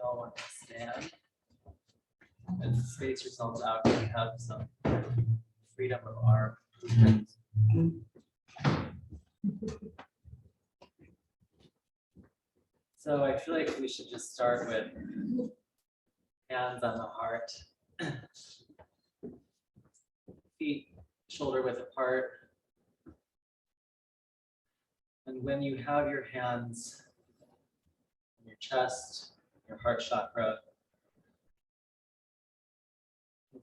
You all want to stand and space yourselves out. We have some freedom of our movement. So I feel like we should just start with hands on the heart, feet shoulder width apart. And when you have your hands on your chest, your heart chakra,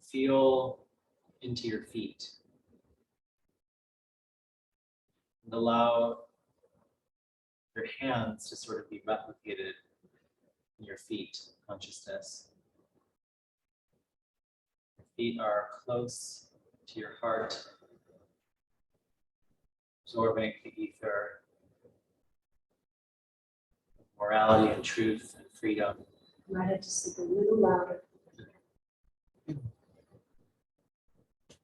feel into your feet. And allow your hands to sort of be replicated in your feet consciousness. Your feet are close to your heart, absorbing the ether, morality and truth and freedom. You might have to speak a little louder.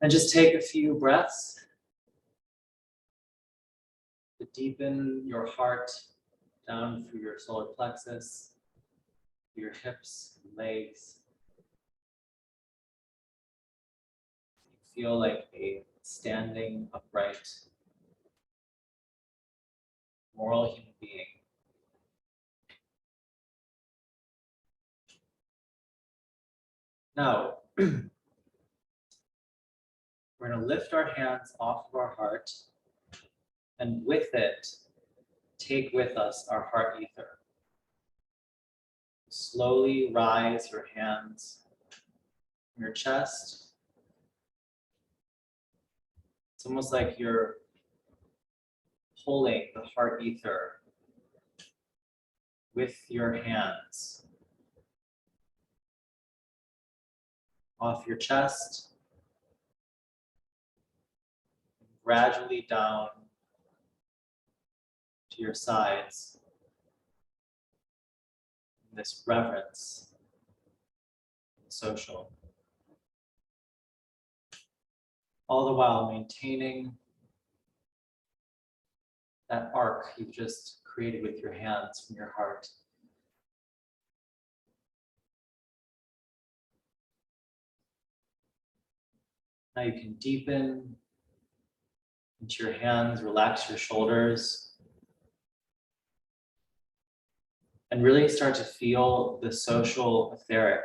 And just take a few breaths to deepen your heart down through your solar plexus, your hips and legs. You feel like a standing, upright, moral human being. Now, we're going to lift our hands off of our heart, and with it, take with us our heart ether. Slowly rise your hands from your chest. It's almost like you're pulling the heart ether with your hands off your chest, gradually down to your sides in this reverence, social. All the while maintaining that arc you've just created with your hands from your heart. Now you can deepen into your hands, relax your shoulders, and really start to feel the social etheric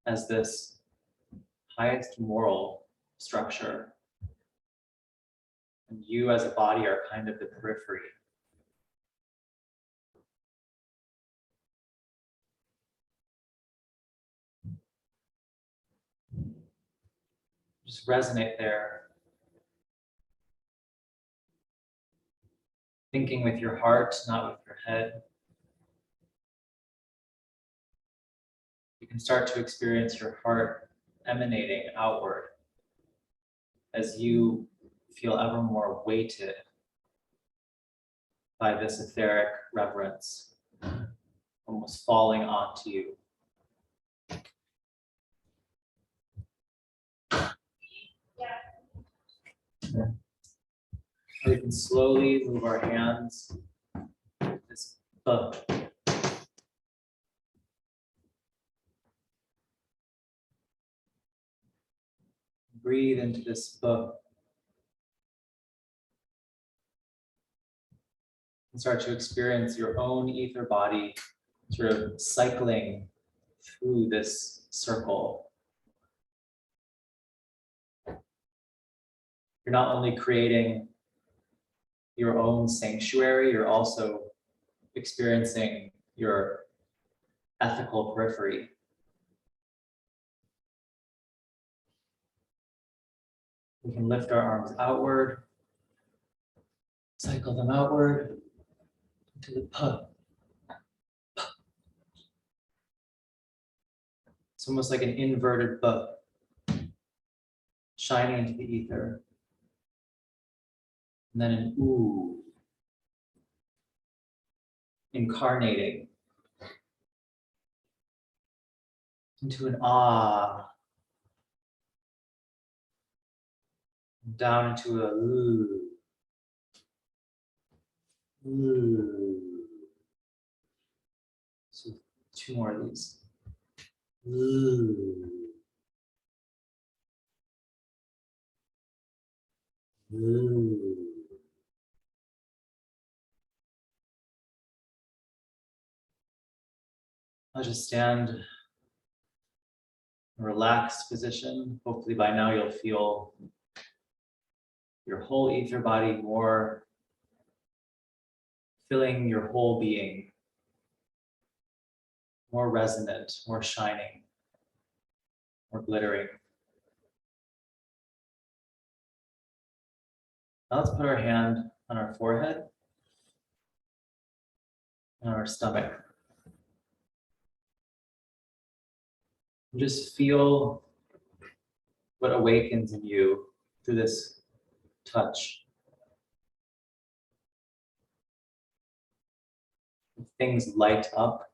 as this highest moral structure. And you as a body are kind of the periphery. Just resonate there. Thinking with your heart, not with your head. You can start to experience your heart emanating outward as you feel ever more weighted by this etheric reverence, almost falling onto you. We can slowly move our hands. This breathe into this book. And start to experience your own ether body sort of cycling through this circle. You're not only creating your own sanctuary, you're also experiencing your ethical periphery. We can lift our arms outward, cycle them outward to the puh. It's almost like an inverted buh, shining into the ether. And then an ooh, incarnating into an ah, down into a ooh, ooh. 2 more of these. Ooh. Ooh. I'll just stand in a relaxed position. Hopefully by now you'll feel your whole ether body more filling your whole being, more resonant, more shining, more glittering. Now let's put our hand on our forehead and our stomach. And just feel what awakens in you through this touch. If things light up,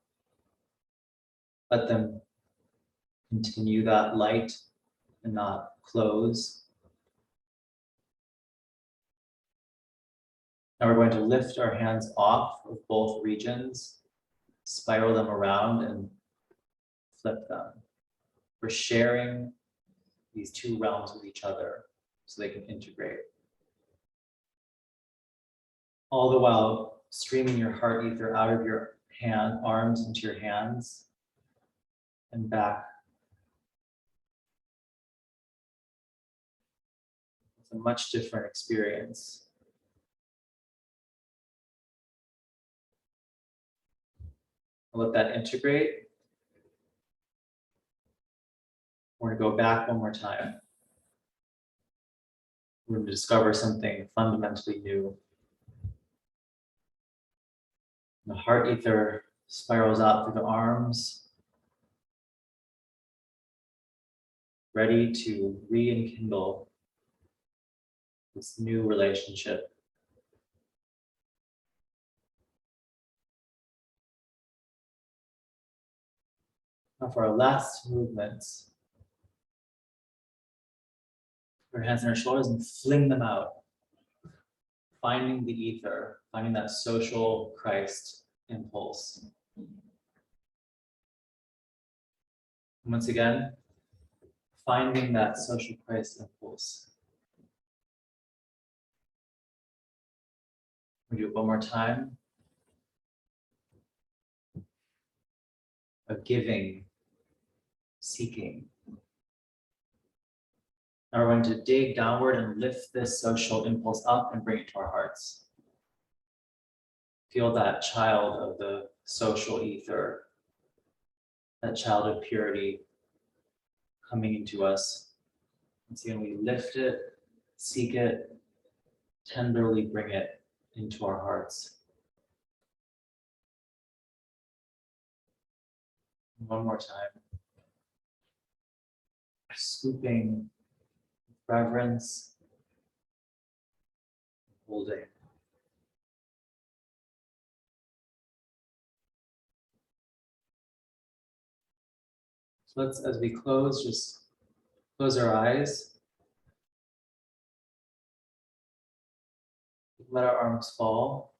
let them continue that light and not close. Now we're going to lift our hands off of both regions, spiral them around and flip them. We're sharing these 2 realms with each other so they can integrate. All the while streaming your heart ether out of your arms into your hands and back. It's a much different experience. Let that integrate. We're going to go back one more time. We're going to discover something fundamentally new. The heart ether spirals out through the arms, ready to rekindle this new relationship. Now for our last movements, put our hands on our shoulders and fling them out. Finding the ether, finding that social Christ impulse. And once again, finding that social Christ impulse. We'll do it one more time. A giving, seeking. Now we're going to dig downward and lift this social impulse up and bring it to our hearts. Feel that child of the social ether, that child of purity coming into us. And see, when we lift it, seek it, tenderly bring it into our hearts. One more time. Scooping reverence, holding. So let's, as we close, just close our eyes. Let our arms fall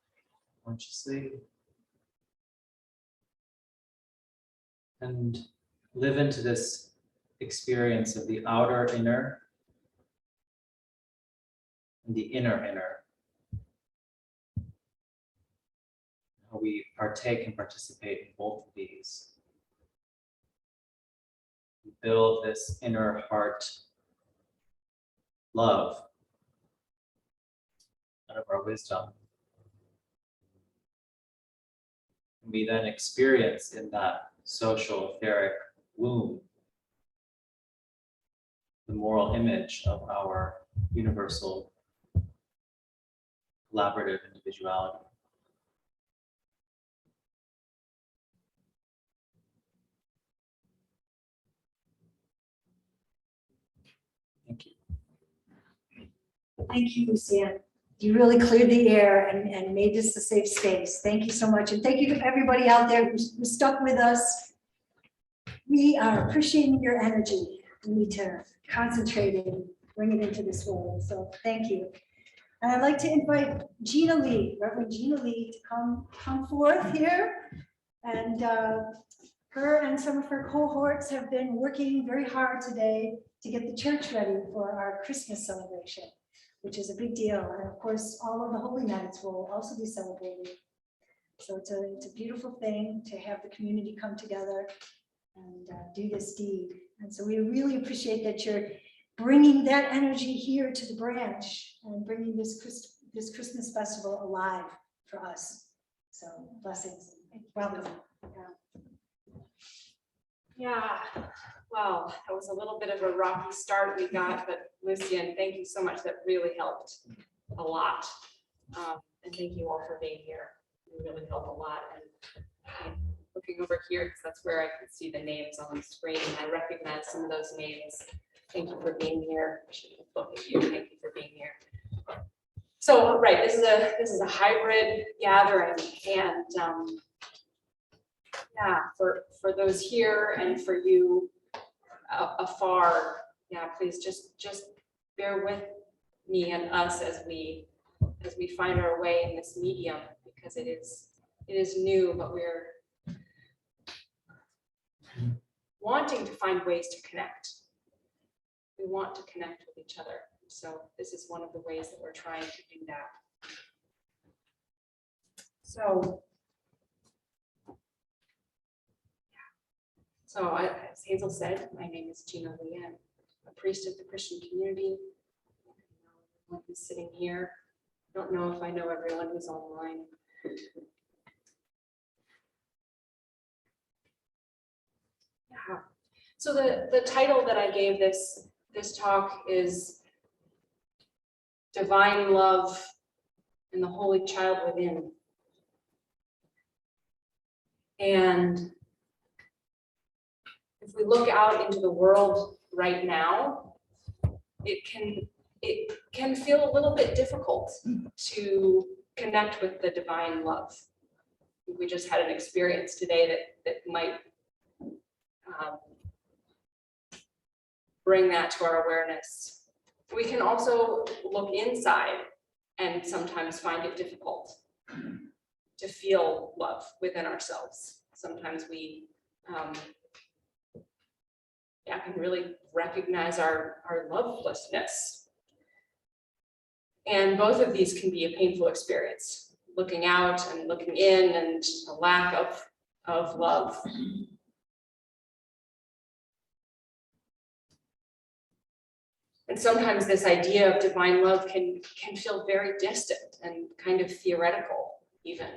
consciously. And live into this experience of the outer inner and the inner inner. How we partake and participate in both of these. We build this inner heart love out of our wisdom. And we then experience in that social etheric womb the moral image of our universal collaborative individuality. Thank you. Thank you, Lucien. You really cleared the air and made this a safe space. Thank you so much. And thank you to everybody out there who stuck with us. We are appreciating your energy. We need to concentrate and bring it into this world. So thank you. And I'd like to invite Jeana Lee, Reverend Jeana Lee, to come forth here and Her and some of her cohorts have been working very hard today to get the church ready for our Christmas celebration, which is a big deal. And of course, all of the Holy Nights will also be celebrated. So it's a beautiful thing to have the community come together and do this deed. And so we really appreciate that you're bringing that energy here to the branch and bringing this Christmas festival alive for us. So blessings. Welcome. Yeah, well, that was a little bit of a rocky start we got, but Lucien, thank you so much. That really helped a lot. And thank you all for being here. You really helped a lot. And looking over here, because that's where I can see the names on the screen. I recognize some of those names. Thank you for being here. I should look at you. Thank you for being here. So, right, this is a hybrid gathering, and yeah, for those here and for you afar, yeah, please just bear with me and us as we find our way in this medium, because it is new, but we're wanting to find ways to connect. We want to connect with each other. So this is one of the ways that we're trying to do that. So as Hazel said, my name is Jeana, a priest of the Christian community. Everyone who's sitting here. I don't know if I know everyone who's online. Yeah. So the title that I gave this talk is Divine Love and the Holy Child Within. And if we look out into the world right now, it can feel a little bit difficult to connect with the divine love. We just had an experience today that might bring that to our awareness. We can also look inside and sometimes find it difficult to feel love within ourselves. Sometimes we can really recognize our lovelessness. And both of these can be a painful experience, looking out and looking in, and a lack of love. And sometimes this idea of divine love can feel very distant and kind of theoretical even.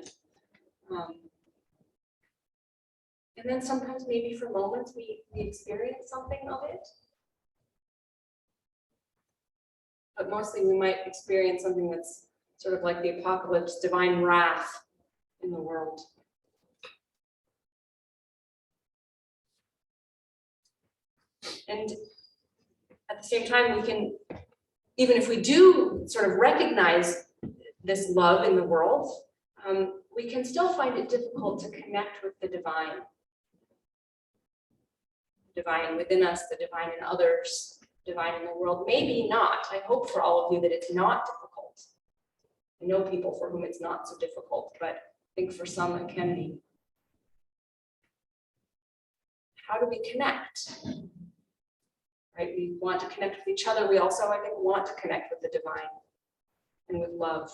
And then sometimes maybe for moments we experience something of it. But mostly we might experience something that's sort of like the apocalypse, divine wrath in the world. And at the same time, we can, even if we do sort of recognize this love in the world, we can still find it difficult to connect with the divine. Divine within us, the divine in others, divine in the world. Maybe not. I hope for all of you that it's not difficult. I know people for whom it's not so difficult, but I think for some it can be. How do we connect? Right? We want to connect with each other. We also, I think, want to connect with the divine and with love.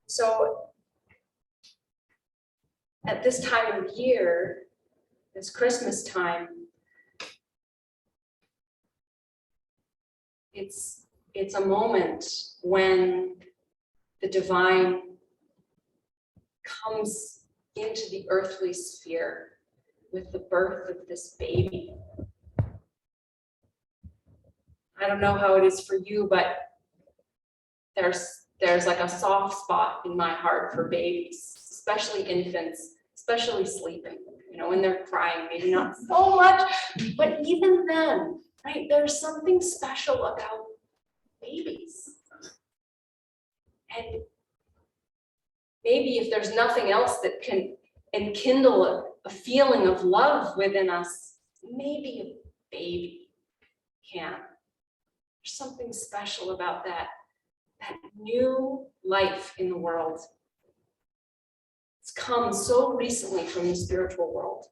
So at this time of year, this Christmas time, it's a moment when the divine comes into the earthly sphere with the birth of this baby. I don't know how it is for you, but there's like a soft spot in my heart for babies, especially infants, especially sleeping, when they're crying, maybe not so much, but even then, right, there's something special about babies. And maybe if there's nothing else that can enkindle a feeling of love within us, maybe a baby can. There's something special about that new life in the world. It's come so recently from the spiritual world.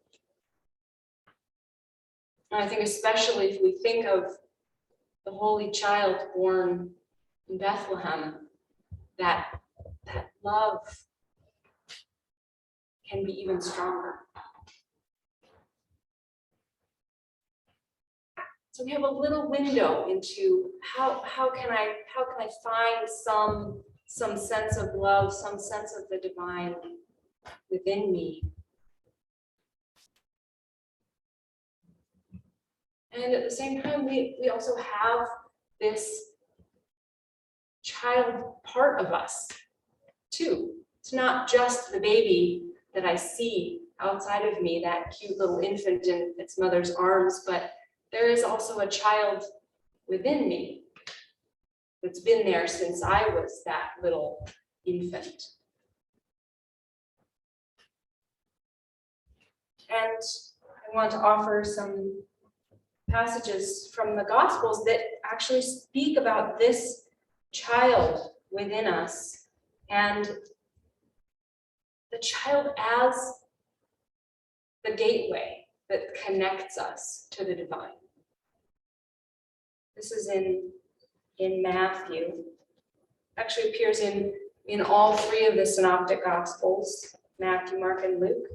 And I think especially if we think of the Holy Child born in Bethlehem, that love can be even stronger. So we have a little window into how can I find some sense of love, some sense of the divine within me. And at the same time, we also have this child part of us too. It's not just the baby that I see outside of me, that cute little infant in its mother's arms, but there is also a child within me that's been there since I was that little infant. And I want to offer some passages from the Gospels that actually speak about this child within us and the child as the gateway that connects us to the divine. This is in Matthew. Actually appears in all three of the synoptic gospels, Matthew, Mark, and Luke.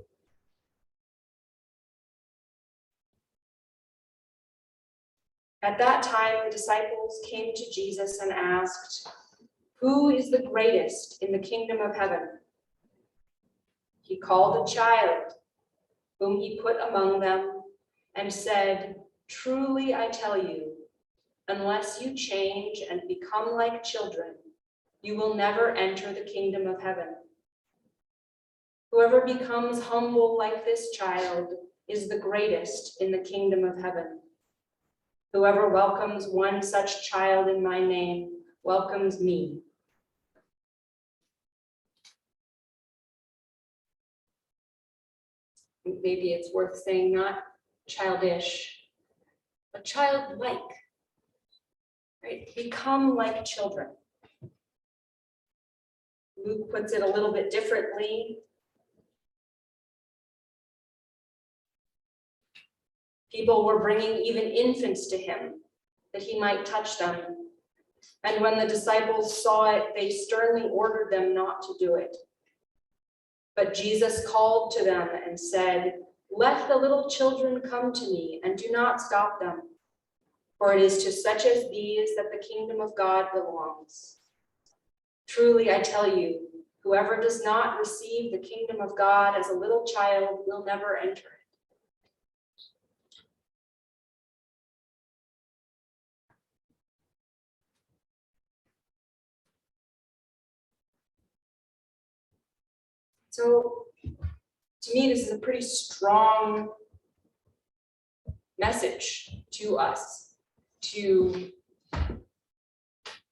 At that time, the disciples came to Jesus and asked, "Who is the greatest in the kingdom of heaven?" He called a child, whom he put among them, and said, "Truly I tell you, unless you change and become like children, you will never enter the kingdom of heaven. Whoever becomes humble like this child is the greatest in the kingdom of heaven. Whoever welcomes one such child in my name welcomes me." Maybe it's worth saying not childish, but childlike, right? Become like children. Luke puts it a little bit differently. People were bringing even infants to him that he might touch them. And when the disciples saw it, they sternly ordered them not to do it. But Jesus called to them and said, "Let the little children come to me and do not stop them, for it is to such as these that the kingdom of God belongs. Truly, I tell you, whoever does not receive the kingdom of God as a little child will never enter it." So, to me, this is a pretty strong message to us to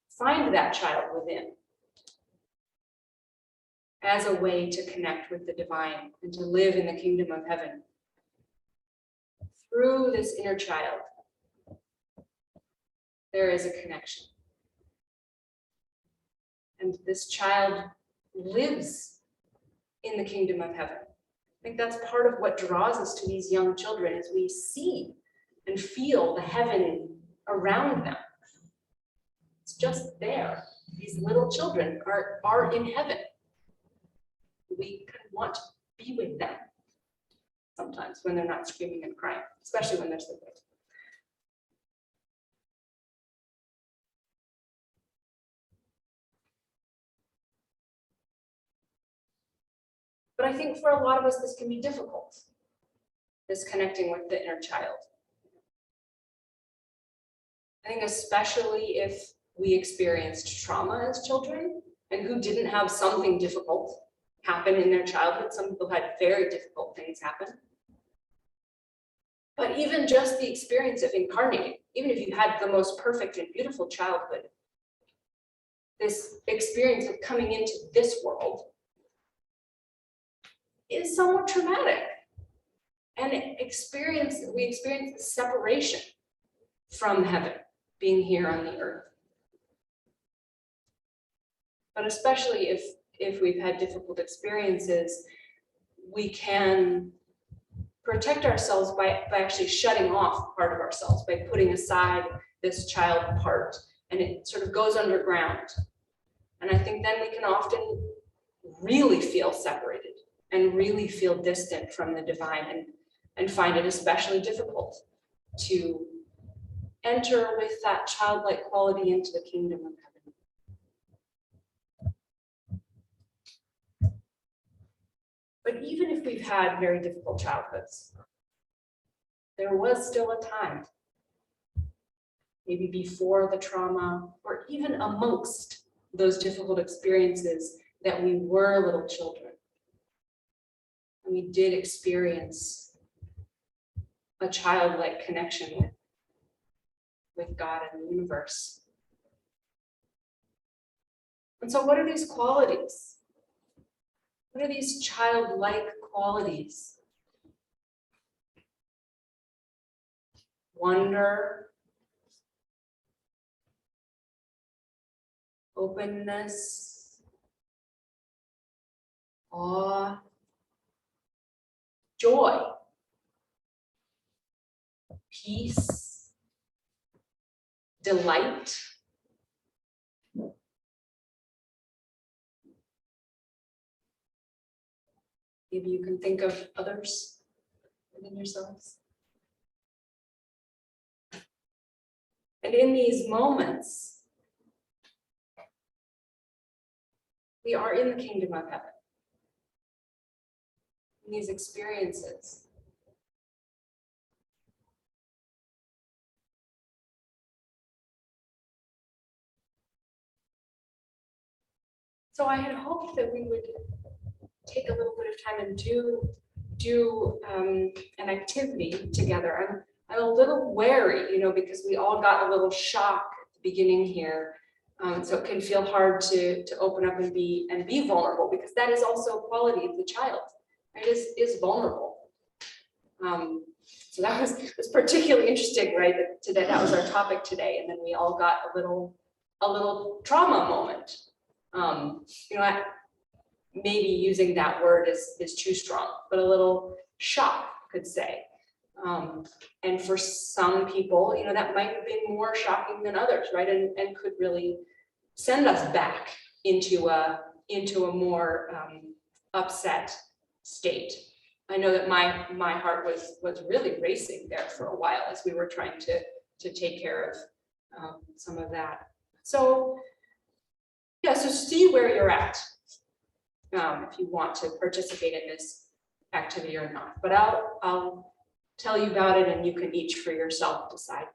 find that child within as a way to connect with the divine and to live in the kingdom of heaven. Through this inner child, there is a connection. And this child lives in the kingdom of heaven. I think that's part of what draws us to these young children, is we see and feel the heaven around them. It's just there. These little children are in heaven. We kind of want to be with them sometimes when they're not screaming and crying, especially when they're sleeping. But I think for a lot of us, this can be difficult, this connecting with the inner child. I think especially if we experienced trauma as children, and who didn't have something difficult happen in their childhood. Some people had very difficult things happen. But even just the experience of incarnating, even if you had the most perfect and beautiful childhood, this experience of coming into this world is somewhat traumatic. And we experience the separation from heaven, being here on the earth. But especially if we've had difficult experiences, we can protect ourselves by actually shutting off part of ourselves, by putting aside this child part, and it sort of goes underground. And I think then we can often really feel separated and really feel distant from the divine, and find it especially difficult to enter with that childlike quality into the kingdom of heaven. But even if we've had very difficult childhoods, there was still a time, maybe before the trauma, or even amongst those difficult experiences, that we were little children. And we did experience a childlike connection with God and the universe. And so what are these qualities? What are these childlike qualities? Wonder, openness, awe, joy, peace, delight, maybe you can think of others within yourselves. And in these moments, we are in the kingdom of heaven. In these experiences. So I had hoped that we would take a little bit of time and do an activity together. I'm a little wary, because we all got a little shock at the beginning here. So it can feel hard to open up and be vulnerable, because that is also a quality of the child, right? Is vulnerable. So that was particularly interesting, right? That was our topic today, and then we all got a little trauma moment. Maybe using that word is too strong, but a little shock, could say. And for some people, that might have been more shocking than others, right? And could really send us back into a more upset state. I know that my heart was really racing there for a while as we were trying to take care of some of that. So yeah, so see where you're at. If you want to participate in this activity or not, but I'll tell you about it, and you can each for yourself decide.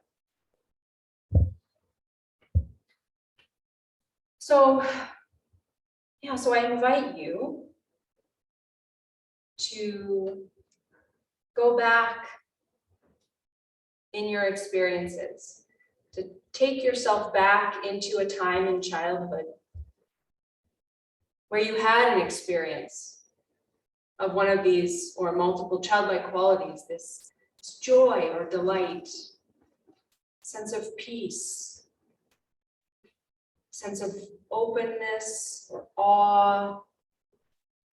So I invite you to go back in your experiences, to take yourself back into a time in childhood where you had an experience of one of these or multiple childlike qualities, this joy or delight, sense of peace, sense of openness or awe,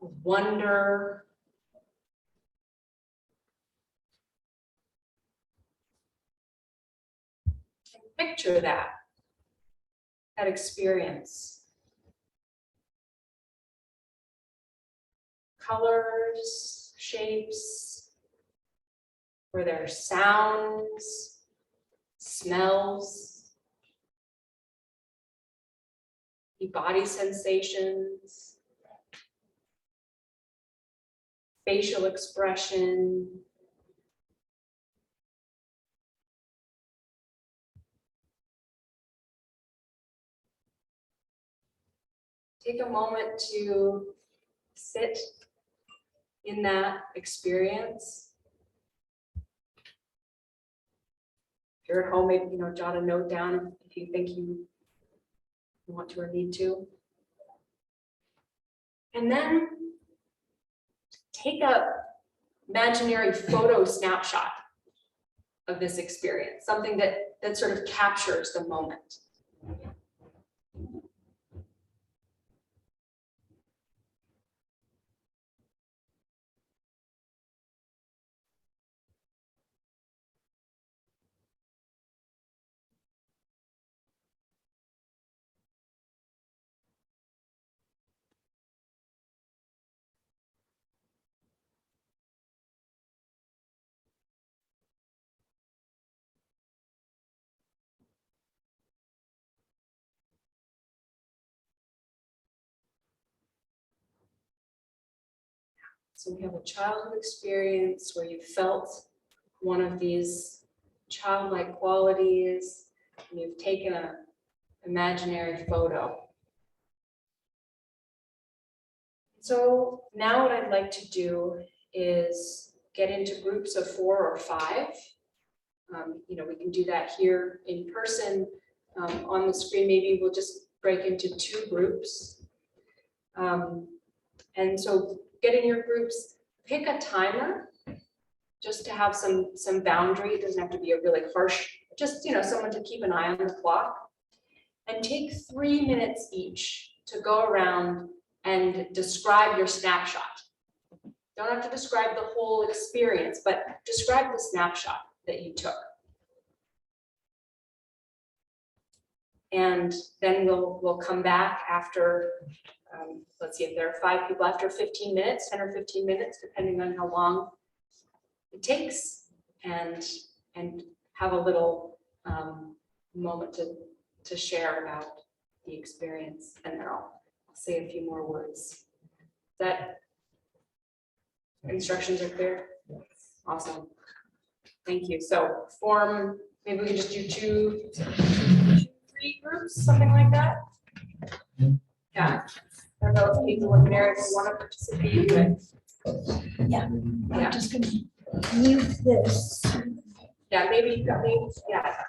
of wonder. And picture that experience. Colors, shapes, were there sounds, smells, body sensations, facial expression, take a moment to sit in that experience. If you're at home, maybe jot a note down if you think you want to or need to. And then take a imaginary photo snapshot of this experience, something that sort of captures the moment. So we have a childhood experience where you felt one of these childlike qualities, and you've taken an imaginary photo. So now what I'd like to do is get into groups of 4 or 5. You know, we can do that here in person. On the screen, maybe we'll just break into 2 groups. And so get in your groups, pick a timer just to have some boundary. It doesn't have to be a really harsh, just, you know, someone to keep an eye on the clock. And take 3 minutes each to go around and describe your snapshot. Don't have to describe the whole experience, but describe the snapshot that you took. And then we'll come back after, let's see if there are 5 people, after 15 minutes, 10 or 15 minutes, depending on how long it takes, and have a little moment to share about the experience, and then I'll say a few more words. That instructions are clear? Awesome. Thank you. So form, maybe we can just do 2, 3 groups, something like that. Yeah. I don't know if Hazel and Mary want to participate, but Yeah, yeah, I'm just gonna mute this. yeah, maybe, yeah.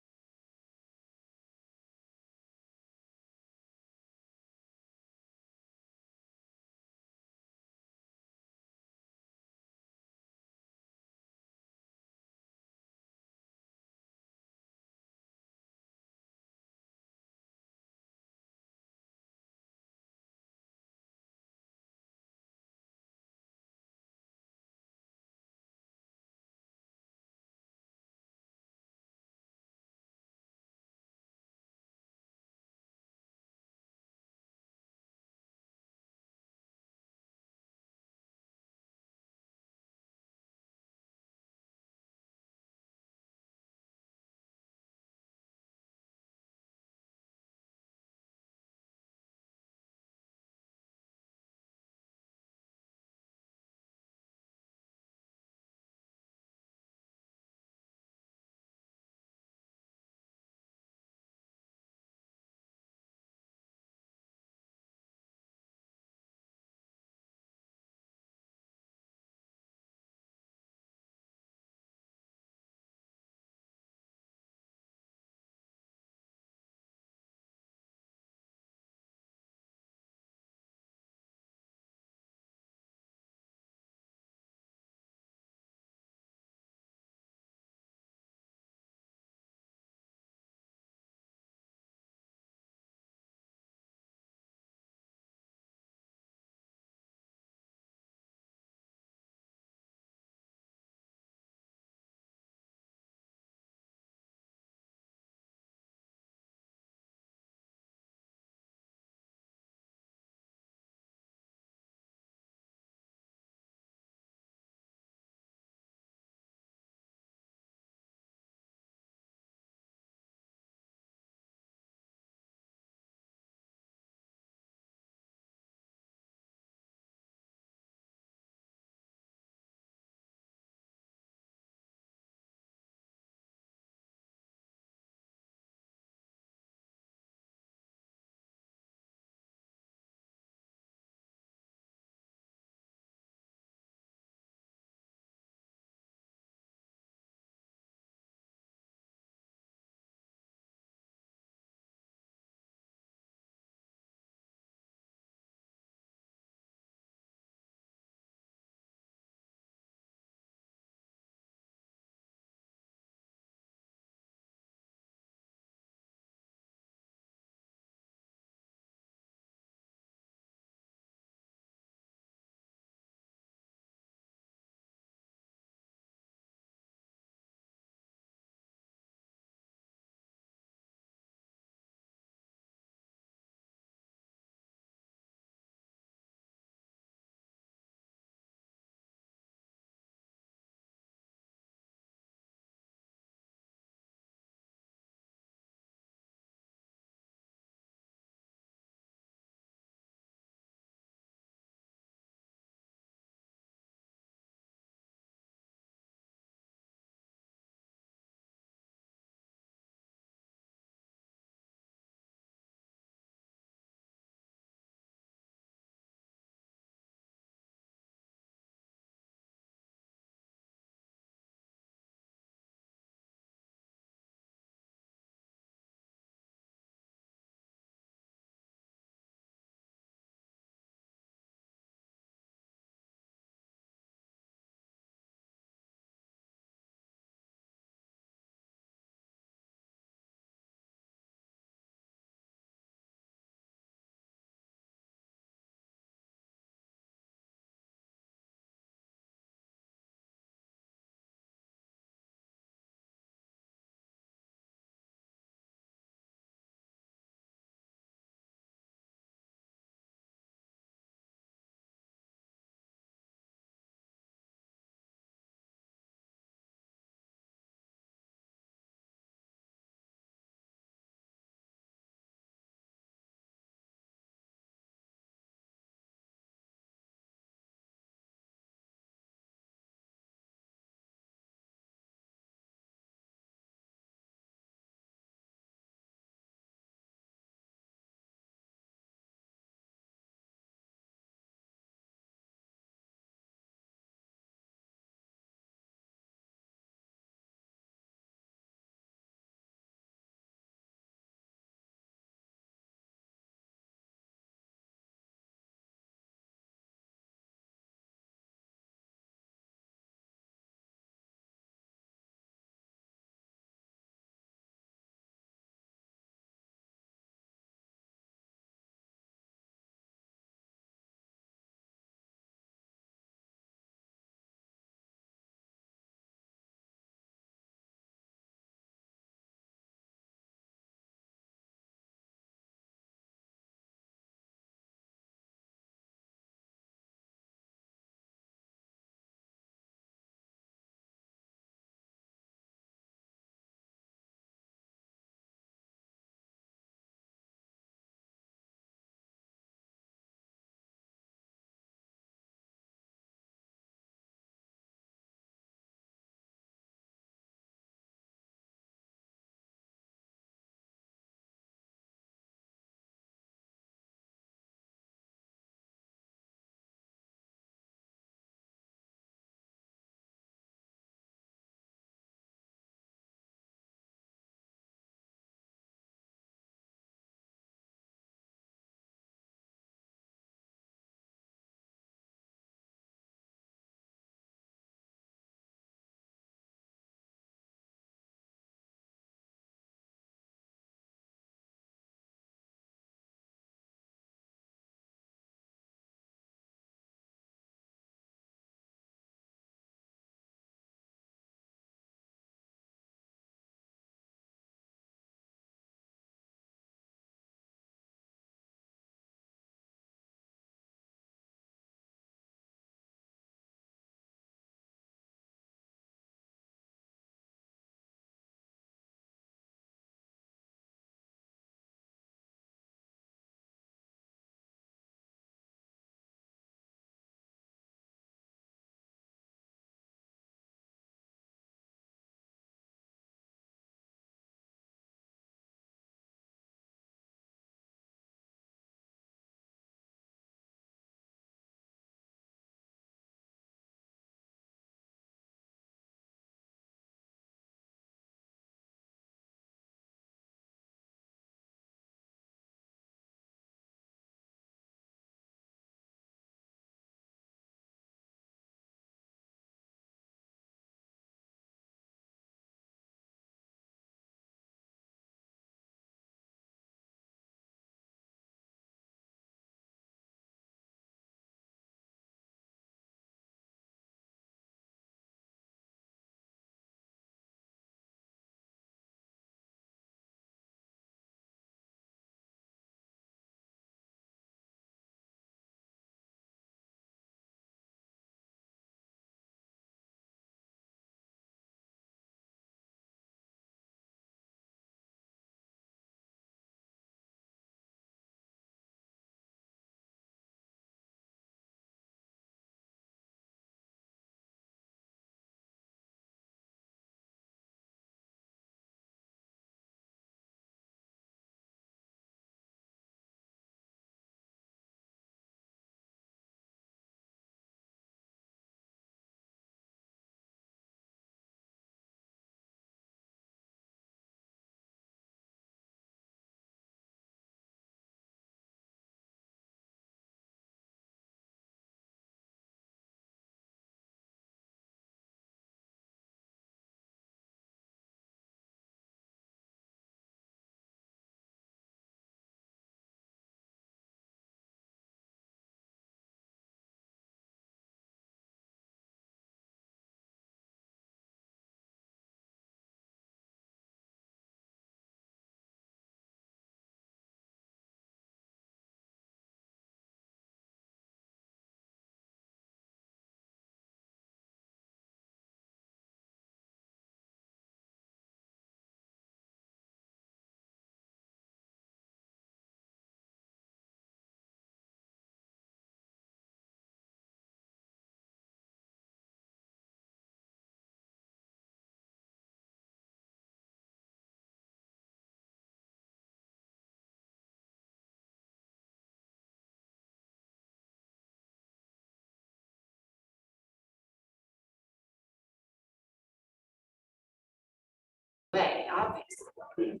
way, obviously.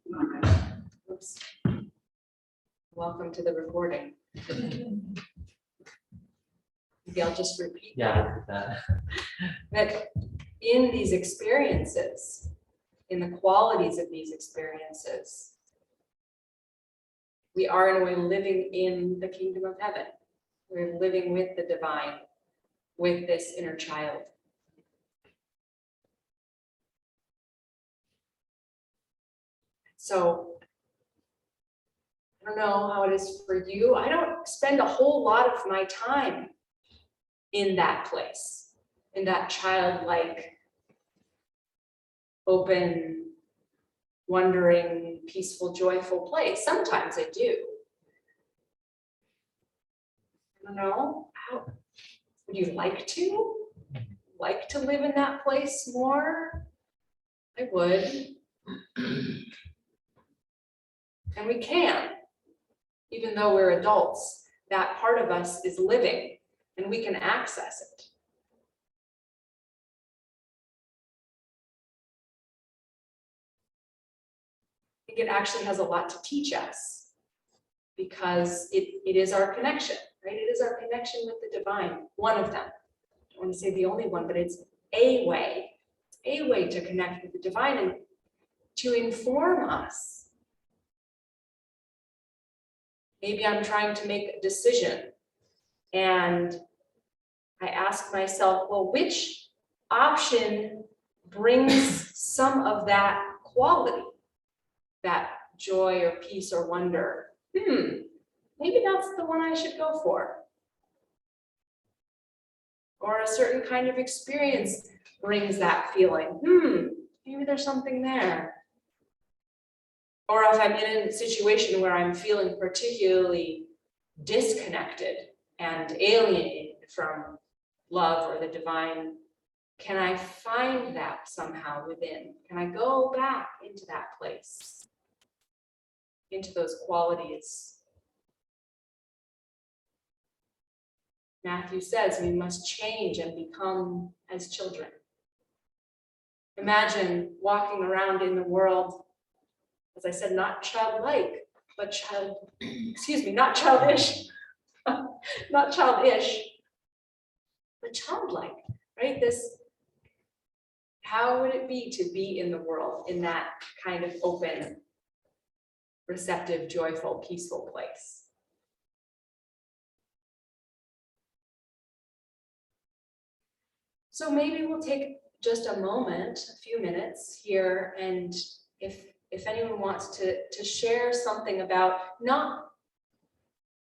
Oops. Welcome to the recording. Maybe I'll just repeat Yeah, that. that in these experiences, in the qualities of these experiences, we are in a way living in the kingdom of heaven. We're living with the divine, with this inner child. So I don't know how it is for you. I don't spend a whole lot of my time in that place, in that childlike, open, wondering, peaceful, joyful place. Sometimes I do. I don't know. How would you like to? Like to live in that place more? I would. And we can, even though we're adults, that part of us is living and we can access it. I think it actually has a lot to teach us because it is our connection, right? It is our connection with the divine, one of them. I don't want to say the only one, but it's a way to connect with the divine and to inform us. Maybe I'm trying to make a decision and I ask myself, well, which option brings some of that quality, that joy or peace or wonder? Maybe that's the one I should go for. Or a certain kind of experience brings that feeling. Maybe there's something there. Or if I'm in a situation where I'm feeling particularly disconnected and alienated from love or the divine, can I find that somehow within? Can I go back into that place, into those qualities? Matthew says we must change and become as children. Imagine walking around in the world, as I said, not childlike, but not childish, not childish, but childlike, right? How would it be to be in the world in that kind of open, receptive, joyful, peaceful place? So maybe we'll take just a moment, a few minutes here, and if anyone wants to share something about,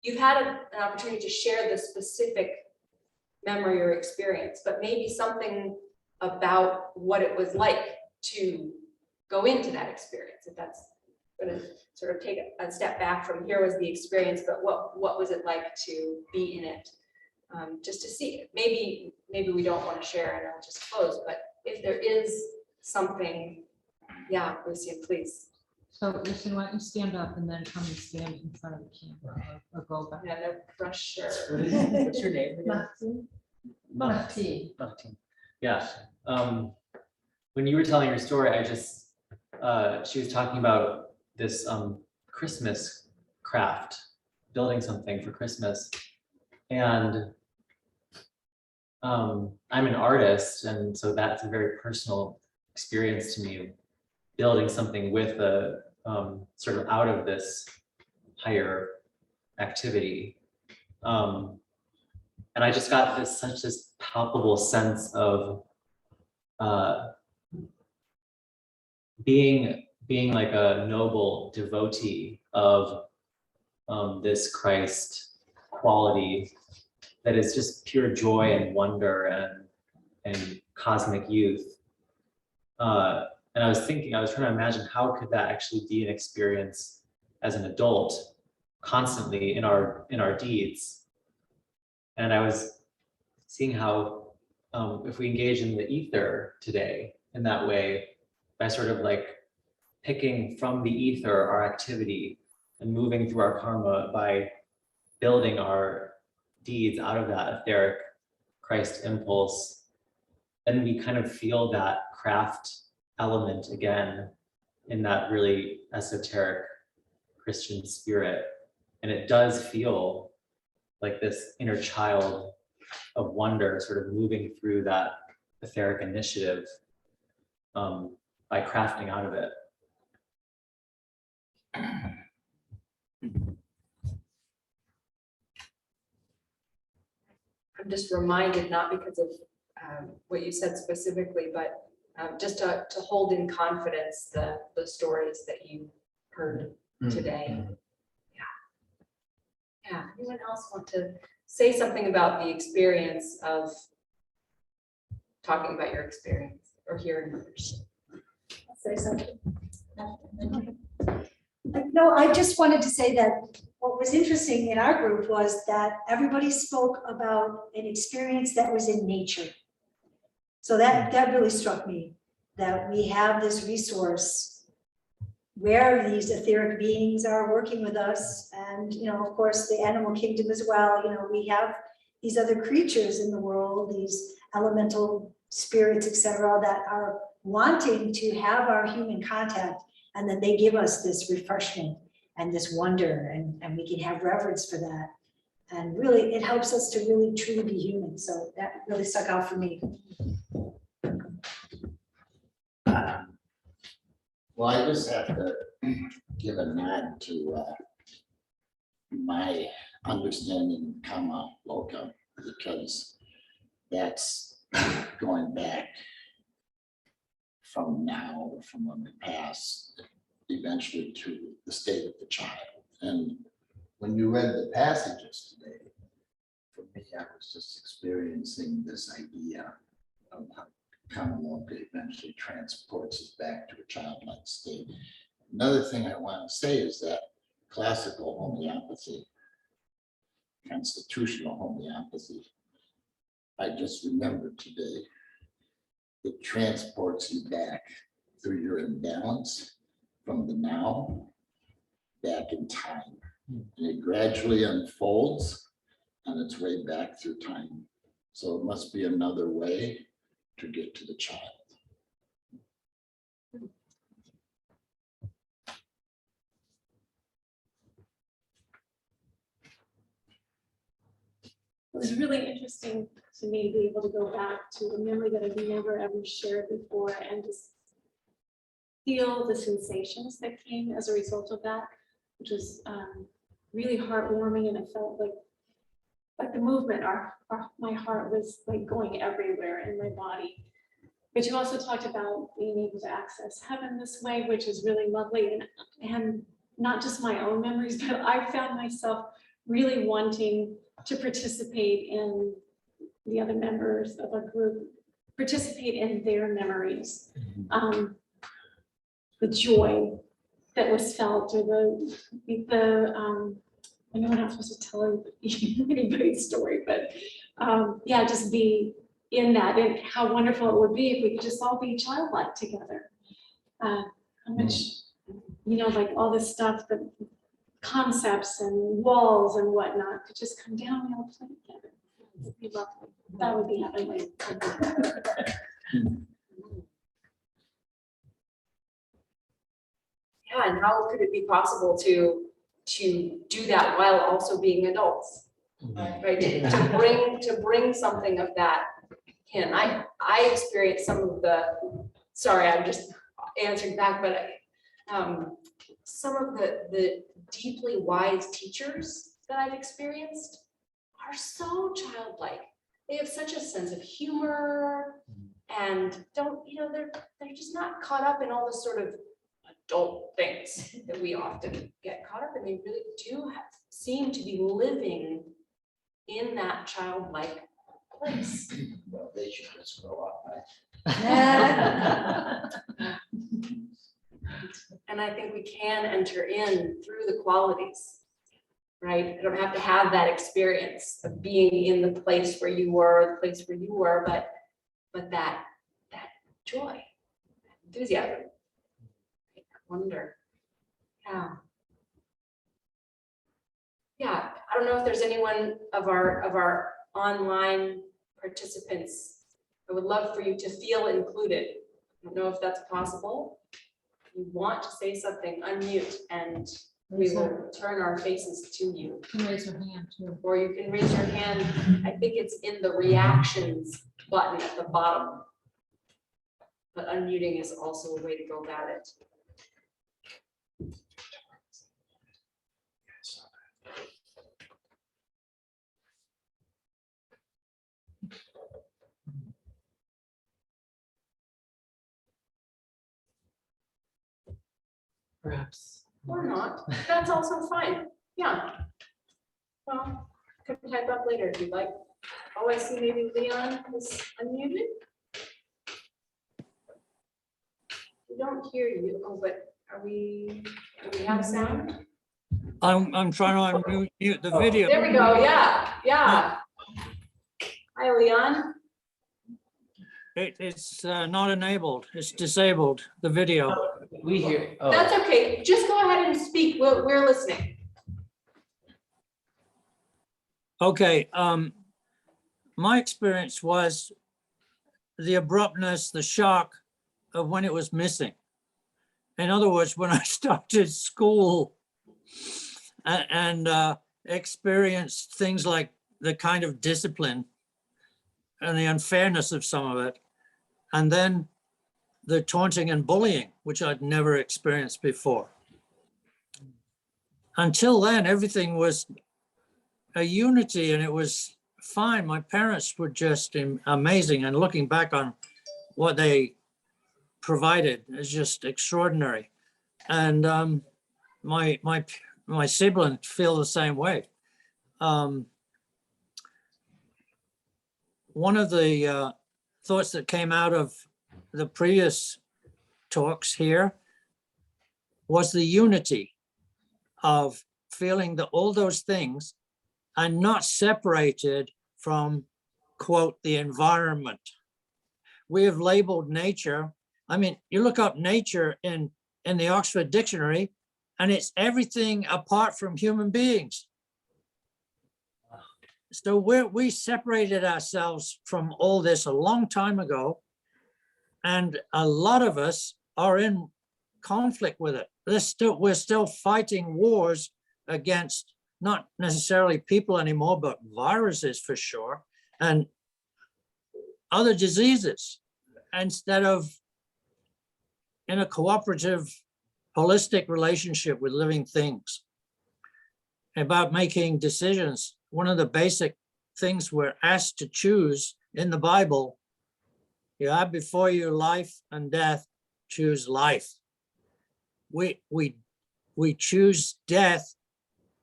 you've had an opportunity to share the specific memory or experience, but maybe something about what it was like to go into that experience. If that's going to sort of take a step back from here was the experience, but what was it like to be in it? Just to see it. Maybe we don't want to share and I'll just close, but if there is something, yeah, Lucien, please. So Lucien, why don't you stand up and then come and stand in front of the camera or go back? Yeah, no pressure. What's your name? Martine. Martine. Yeah. When you were telling your story, she was talking about this Christmas craft, building something for Christmas. And I'm an artist, and so that's a very personal experience to me, building something with a sort of out of this higher activity. And I just got such this palpable sense of being like a noble devotee of this Christ quality that is just pure joy and wonder and cosmic youth. And I was trying to imagine how could that actually be an experience as an adult constantly in our deeds. And I was seeing how if we engage in the ether today in that way, by sort of like picking from the ether our activity and moving through our karma by building our deeds out of that etheric Christ impulse, and we kind of feel that craft element again in that really esoteric Christian spirit. And it does feel like this inner child of wonder sort of moving through that etheric initiative by crafting out of it. I'm just reminded, not because of what you said specifically, but just to hold in confidence the stories that you heard today. Yeah. Anyone else want to say something about the experience of talking about your experience or hearing others? Say something. No, I just wanted to say that what was interesting in our group was that everybody spoke about an experience that was in nature. So that really struck me, that we have this resource where these etheric beings are working with us, and of course the animal kingdom as well. We have these other creatures in the world, these elemental spirits, etc., that are wanting to have our human contact, and then they give us this refreshment and this wonder, and we can have reverence for that. And really, it helps us to really truly be human. So that really stuck out for me. Well, I just have to give a nod to my understanding of Kama Loka, because that's going back from now, from when we pass, eventually to the state of the child. And when you read the passages today, for me, I was just experiencing this idea of how Kama Loka eventually transports us back to a childlike state. Another thing I want to say is that classical homeopathy, constitutional homeopathy, I just remembered today, it transports you back through your imbalance from the now back in time. And it gradually unfolds on its way back through time. So it must be another way to get to the child. It was really interesting to me to be able to go back to a memory that I've never ever shared before and just feel the sensations that came as a result of that, which was really heartwarming. And it felt like the movement, my heart was like going everywhere in my body. But you also talked about being able to access heaven this way, which is really lovely. And not just my own memories, but I found myself really wanting to participate in the other members of a group, participate in their memories. The joy that was felt, or I know we're not supposed to tell anybody's story, but yeah, just be in that, and how wonderful it would be if we could just all be childlike together. How much, like all this stuff, the concepts and walls and whatnot could just come down and all play together. It would be lovely. That would be heavenly. Yeah, and how could it be possible to do that while also being adults? Right, to bring something of that in. I experienced some of the, sorry, I'm just answering back, but some of the deeply wise teachers that I've experienced are so childlike. They have such a sense of humor and don't, they're just not caught up in all the sort of adult things that we often get caught up in. They really do seem to be living in that childlike place. Well, they should just grow up. And I think we can enter in through the qualities, right? You don't have to have that experience of being in the place where you were, but that joy, enthusiasm, wonder. Yeah, I don't know if there's anyone of our online participants. I would love for you to feel included. I don't know if that's possible. you want to say something, unmute, and we will turn our faces to you. You can raise your hand too. Or you can raise your hand. I think it's in the reactions button at the bottom. But unmuting is also a way to go about it. Perhaps. Or not, that's also fine, yeah. Well, could type up later if you'd like. Oh, I see maybe Leon is unmuted. We don't hear you, oh, but do we have sound? I'm trying to unmute the video. There we go, yeah. Hi, Leon. It's not enabled. It's disabled, the video. We hear, oh, That's okay, just go ahead and speak, we're listening. Okay, my experience was the abruptness, the shock of when it was missing. In other words, when I started school and experienced things like the kind of discipline and the unfairness of some of it, and then the taunting and bullying, which I'd never experienced before. Until then, everything was a unity and it was fine. My parents were just amazing, and looking back on what they provided is just extraordinary. And my siblings feel the same way. One of the thoughts that came out of the previous talks here was the unity of feeling that all those things are not separated from, quote, the environment. We have labeled nature. I mean, you look up nature in the Oxford Dictionary, and it's everything apart from human beings. So we separated ourselves from all this a long time ago, and a lot of us are in conflict with it. We're still fighting wars against not necessarily people anymore, but viruses for sure, and other diseases, instead of in a cooperative, holistic relationship with living things, about making decisions. One of the basic things we're asked to choose in the Bible, you have before you life and death, choose life. We choose death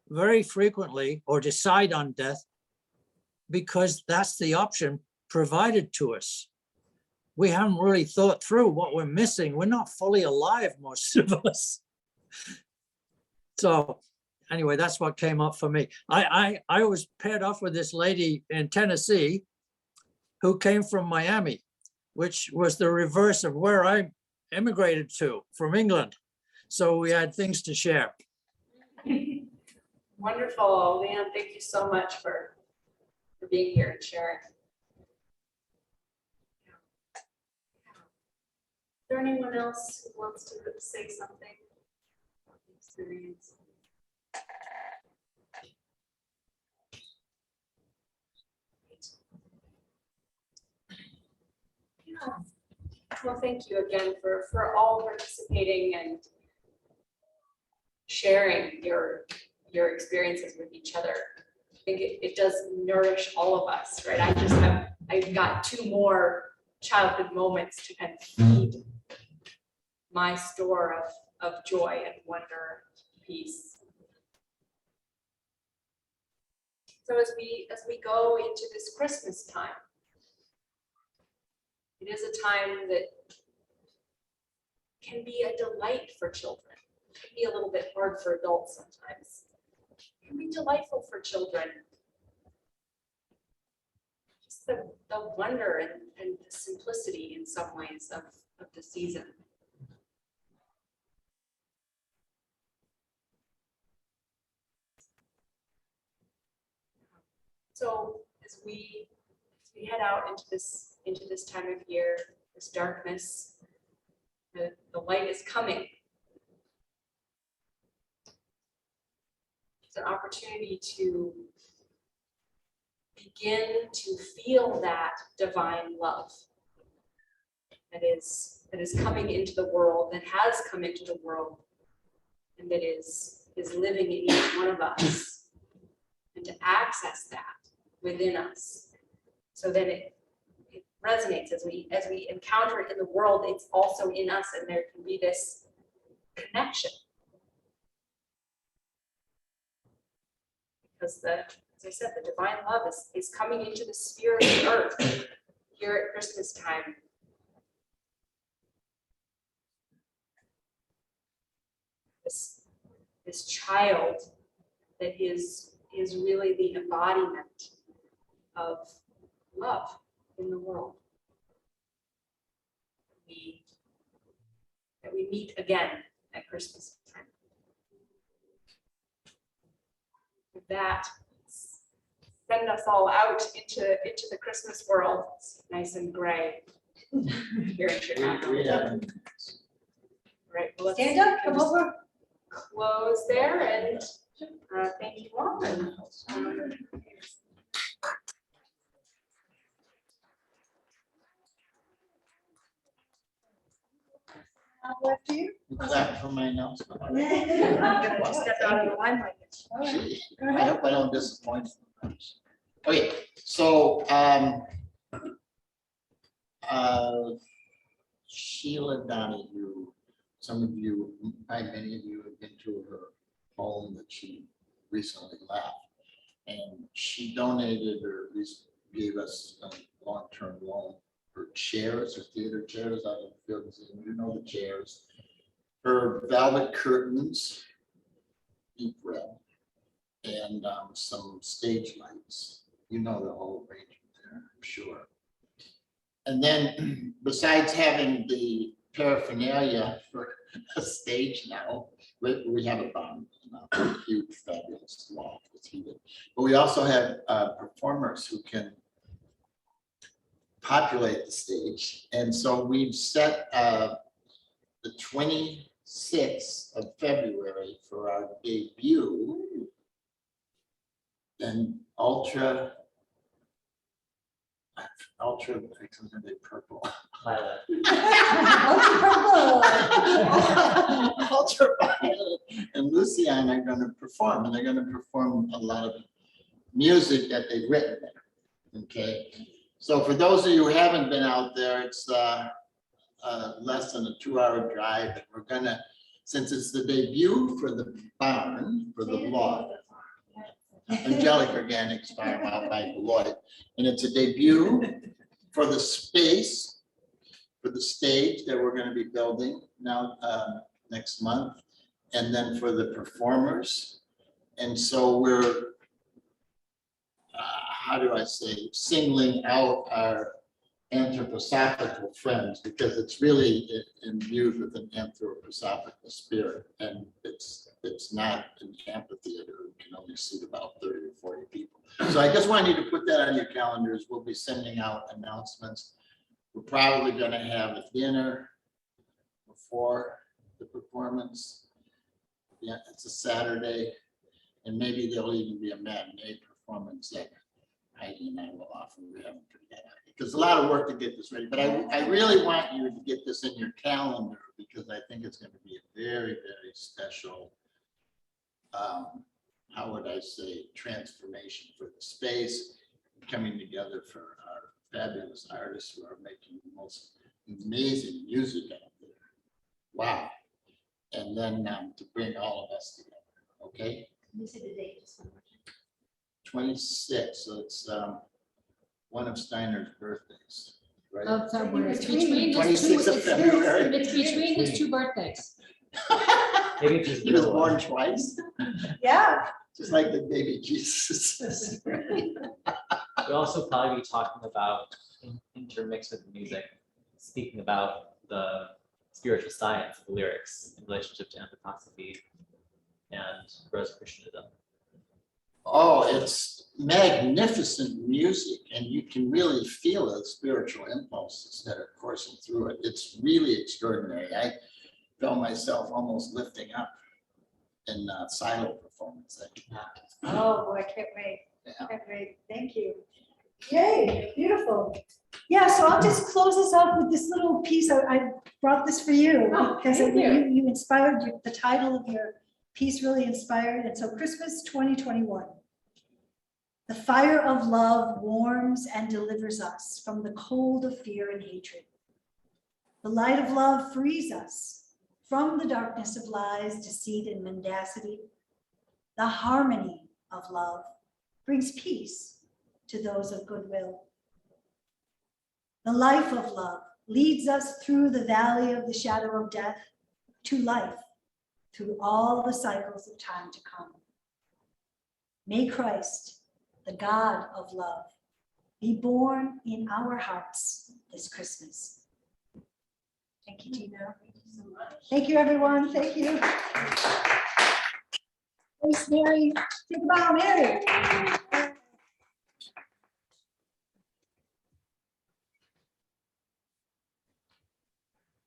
very frequently, or decide on death, because that's the option provided to us. We haven't really thought through what we're missing. We're not fully alive, most of us. So anyway, that's what came up for me. I was paired off with this lady in Tennessee who came from Miami, which was the reverse of where I immigrated to, from England. So we had things to share. Wonderful, Leon, thank you so much for being here and sharing. Is there anyone else who wants to say something about the experience? Yeah. Well, thank you again for all participating and sharing your experiences with each other. I think it does nourish all of us, right? I've got 2 more childhood moments to kind of feed my store of joy and wonder, peace. So as we go into this Christmas time, it is a time that can be a delight for children. It can be a little bit hard for adults sometimes. It can be delightful for children. Just the wonder and the simplicity in some ways of the season. So as we head out into this time of year, this darkness, the light is coming, It's an opportunity to begin to feel that divine love that is coming into the world, that has come into the world, and that is living in each one of us, and to access that within us, so that it resonates as we encounter it in the world. It's also in us, and there can be this connection. Because as I said, the divine love is coming into the sphere of the earth here at Christmas time. This child that is really the embodiment of love in the world. That we meet again at Christmas time. With that, send us all out into the Christmas world. It's nice and gray here in Chicago. Right, well, let's Stand up, come over. close there, and thank you all. And, After you. Clap for my announcement. Step out of the limelight. All right. Gee, I hope I don't disappoint. Okay, so Sheila Donahue, some of you, many of you have been to her home that she recently left. And she donated, or at least gave us a long-term loan for chairs, or theater chairs out of the fields, and you know the chairs. Her velvet curtains, deep red, and some stage lights. You know the whole arrangement there, I'm sure. And then besides having the paraphernalia for a stage now, we have a huge fabulous loft that's heated. But we also have performers who can populate the stage. And so we've set the 26th of February for our debut. And ultra, purple. Violet. Ultraviolet and Lucien are going to perform, and they're going to perform a lot of music that they've written there. Okay, so for those of you who haven't been out there, it's less than a 2-hour drive, and we're gonna, since it's the debut for the barn, for the loft, Angelic Organics Farm out by Beloit, and it's a debut for the space, for the stage that we're going to be building now next month, and then for the performers. And so we're, how do I say, singling out our anthroposophical friends, because it's really imbued with an anthroposophical spirit, and it's not an amphitheater. It can only seat about 30 or 40 people. So I just want you to put that on your calendars. We'll be sending out announcements. We're probably going to have a dinner before the performance. Yeah, it's a Saturday, and maybe there'll even be a matinee performance that Heidi and I will offer. We haven't figured that out because a lot of work to get this ready. But I really want you to get this in your calendar, because I think it's going to be a very, very special, how would I say, transformation for the space, coming together for our fabulous artists who are making the most amazing music out there. Wow. And then to bring all of us together, okay? You said the date, just one more time. 26, so it's one of Steiner's birthdays, right? Of February. It's Between between his two, 26th of February. it's between his two birthdays. Maybe it's his He was middle one. born twice, Yeah. just like the baby Jesus. We'll also probably be talking about, intermixed with music, speaking about the spiritual science of the lyrics in relationship to anthroposophy and Rosicrucianism. Oh, it's magnificent music, and you can really feel the spiritual impulses that are coursing through it. It's really extraordinary. I felt myself almost lifting up in silent performance. Oh, boy, can't wait. Yeah. Can't wait. Thank you. Yay, beautiful. Yeah, so I'll just close us up with this little piece. I brought this for you Oh, because thank you. you inspired, the title of your piece really inspired. And so Christmas 2021. The fire of love warms and delivers us from the cold of fear and hatred. The light of love frees us from the darkness of lies, deceit, and mendacity. The harmony of love brings peace to those of goodwill. The life of love leads us through the valley of the shadow of death to life, through all the cycles of time to come. May Christ, the God of love, be born in our hearts this Christmas. Thank you, Jeana. Thank you, everyone. Thank you. Thanks, Mary. Think about Mary.